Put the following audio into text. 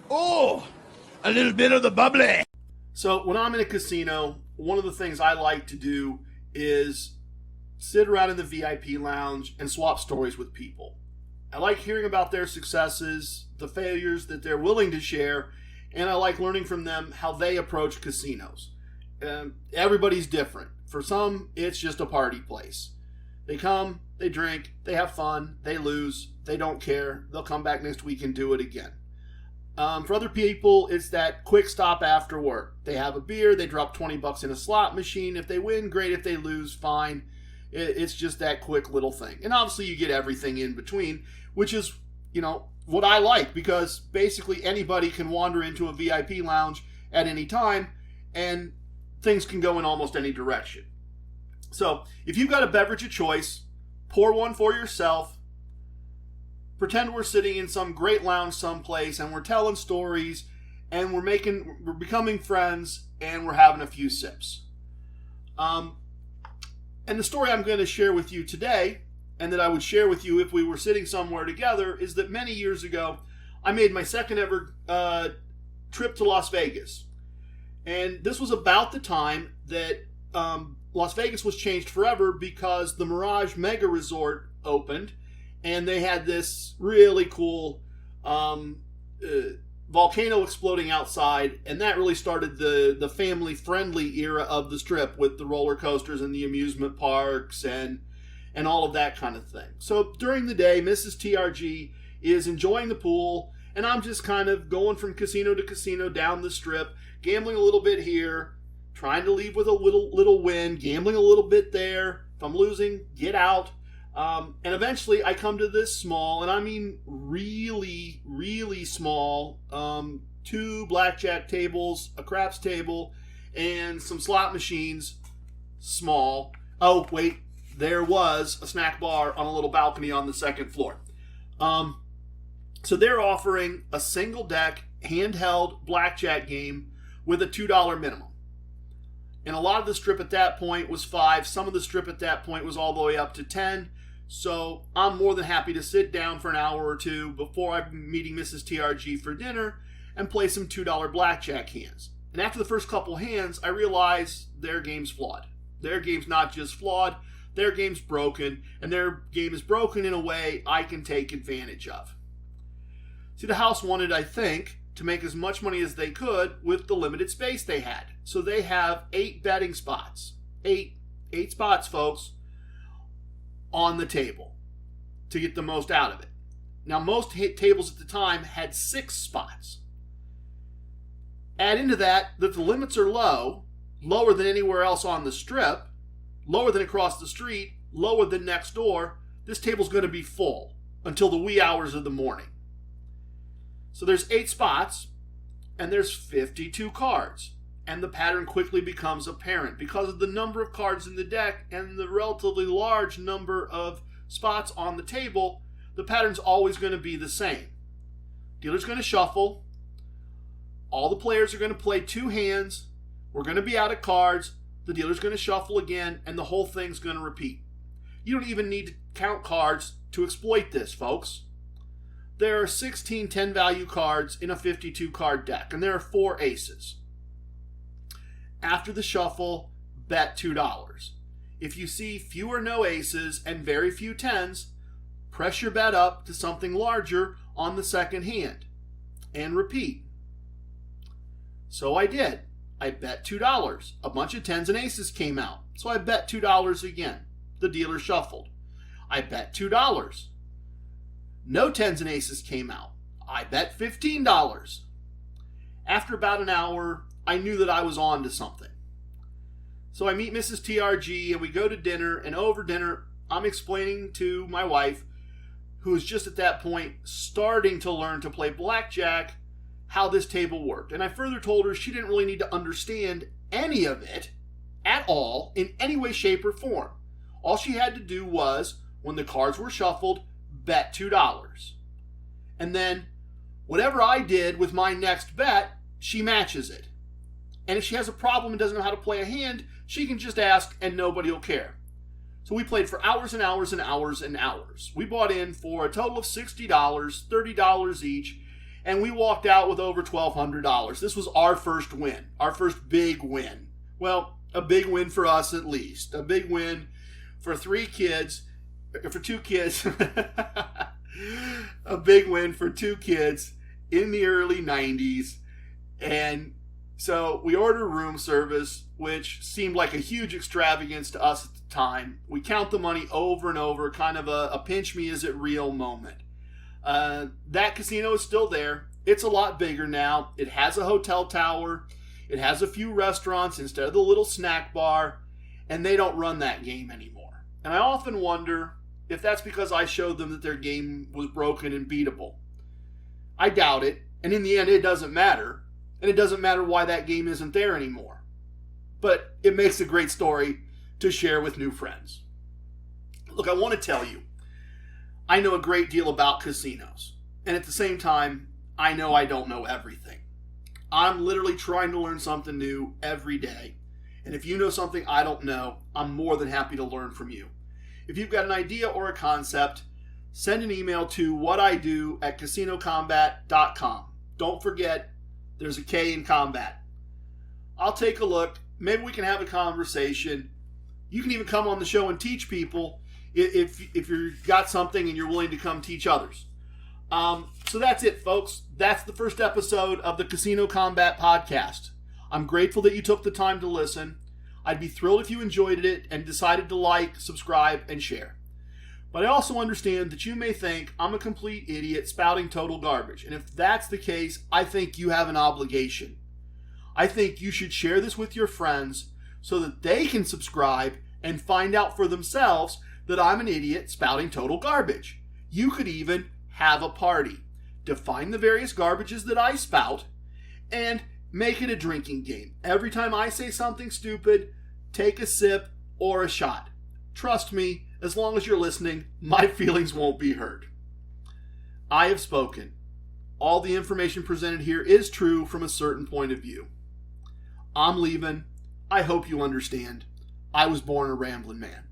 Oh, a little bit of the bubbly. So when I'm in a casino, one of the things I like to do is sit around in the VIP lounge and swap stories with people. I like hearing about their successes, the failures that they're willing to share, and I like learning from them how they approach casinos. Everybody's different. For some, it's just a party place. They come, they drink, they have fun, they lose, they don't care. They'll come back next week and do it again. For other people, it's that quick stop after work. They have a beer, they drop $20 in a slot machine. If they win, great. If they lose, fine. It's just that quick little thing. And obviously you get everything in between, which is, what I like, because basically anybody can wander into a VIP lounge at any time and things can go in almost any direction. So if you've got a beverage of choice, pour one for yourself. Pretend we're sitting in some great lounge someplace and we're telling stories and we're becoming friends and we're having a few sips. And the story I'm going to share with you today, and that I would share with you if we were sitting somewhere together, is that many years ago, I made my second ever trip to Las Vegas. And this was about the time that Las Vegas was changed forever because the Mirage Mega Resort opened, and they had this really cool volcano exploding outside, and that really started the family-friendly era of the Strip with the roller coasters and the amusement parks and all of that kind of thing. So during the day, Mrs. TRG is enjoying the pool, and I'm just kind of going from casino to casino down the Strip, gambling a little bit here, trying to leave with a little win, gambling a little bit there. If I'm losing, get out. And eventually I come to this small, and I mean really, really small, 2 blackjack tables, a craps table, and some slot machines, small. Oh, wait, there was a snack bar on a little balcony on the second floor. So they're offering a single deck, handheld blackjack game with a $2 minimum. And a lot of the Strip at that point was $5. Some of the Strip at that point was all the way up to $10. So I'm more than happy to sit down for an hour or two before I'm meeting Mrs. TRG for dinner and play some $2 blackjack hands. And after the first couple hands, I realize their game's flawed. Their game's not just flawed, their game's broken, and their game is broken in a way I can take advantage of. See, the house wanted, I think, to make as much money as they could with the limited space they had. So they have 8 betting spots. 8 spots, folks, on the table to get the most out of it. Now, most tables at the time had 6 spots. Add into that the limits are low, lower than anywhere else on the Strip, lower than across the street, lower than next door. This table's going to be full until the wee hours of the morning. So there's 8 spots, and there's 52 cards. And the pattern quickly becomes apparent because of the number of cards in the deck and the relatively large number of spots on the table. The pattern's always going to be the same. Dealer's going to shuffle. All the players are going to play 2 hands. We're going to be out of cards. The dealer's going to shuffle again, and the whole thing's going to repeat. You don't even need to count cards to exploit this, folks. There are 16 10-value cards in a 52-card deck, and there are 4 aces. After the shuffle, bet $2. If you see few or no aces and very few 10s, press your bet up to something larger on the second hand and repeat. So I did. I bet $2. A bunch of 10s and aces came out. So I bet $2 again. The dealer shuffled. I bet $2. No 10s and aces came out. I bet $15. After about an hour, I knew that I was on to something. So I meet Mrs. TRG and we go to dinner, and over dinner, I'm explaining to my wife, who is just at that point starting to learn to play blackjack, how this table worked. And I further told her she didn't really need to understand any of it at all in any way, shape, or form. All she had to do was, when the cards were shuffled, bet $2. And then, whatever I did with my next bet, she matches it. And if she has a problem and doesn't know how to play a hand, she can just ask and nobody will care. So we played for hours and hours and hours and hours. We bought in for a total of $60, $30 each, And we walked out with over $1,200. This was our first win, our first big win. Well, a big win for us at least. A big win for two kids. A big win for 2 kids in the early 90s. And so we ordered room service, which seemed like a huge extravagance to us at the time. We count the money over and over, kind of a pinch me, is it real moment. That casino is still there. It's a lot bigger now. It has a hotel tower. It has a few restaurants instead of the little snack bar. And they don't run that game anymore. And I often wonder if that's because I showed them that their game was broken and beatable. I doubt it. And in the end, it doesn't matter. And it doesn't matter why that game isn't there anymore. But it makes a great story to share with new friends. Look, I want to tell you, I know a great deal about casinos. And at the same time, I know I don't know everything. I'm literally trying to learn something new every day. And if you know something I don't know, I'm more than happy to learn from you. If you've got an idea or a concept, send an email to whatido@casinocombat.com. Don't forget, there's a K in combat. I'll take a look. Maybe we can have a conversation. You can even come on the show and teach people if you've got something and you're willing to come teach others. So that's it, folks. That's the first episode of the Casino Combat Podcast. I'm grateful that you took the time to listen. I'd be thrilled if you enjoyed it and decided to like, subscribe, and share. But I also understand that you may think I'm a complete idiot spouting total garbage. And if that's the case, I think you have an obligation. I think you should share this with your friends so that they can subscribe and find out for themselves that I'm an idiot spouting total garbage. You could even have a party. Define the various garbages that I spout and make it a drinking game. Every time I say something stupid, take a sip or a shot. Trust me, as long as you're listening, my feelings won't be hurt. I have spoken. All the information presented here is true from a certain point of view. I'm leaving. I hope you understand. I was born a rambling man.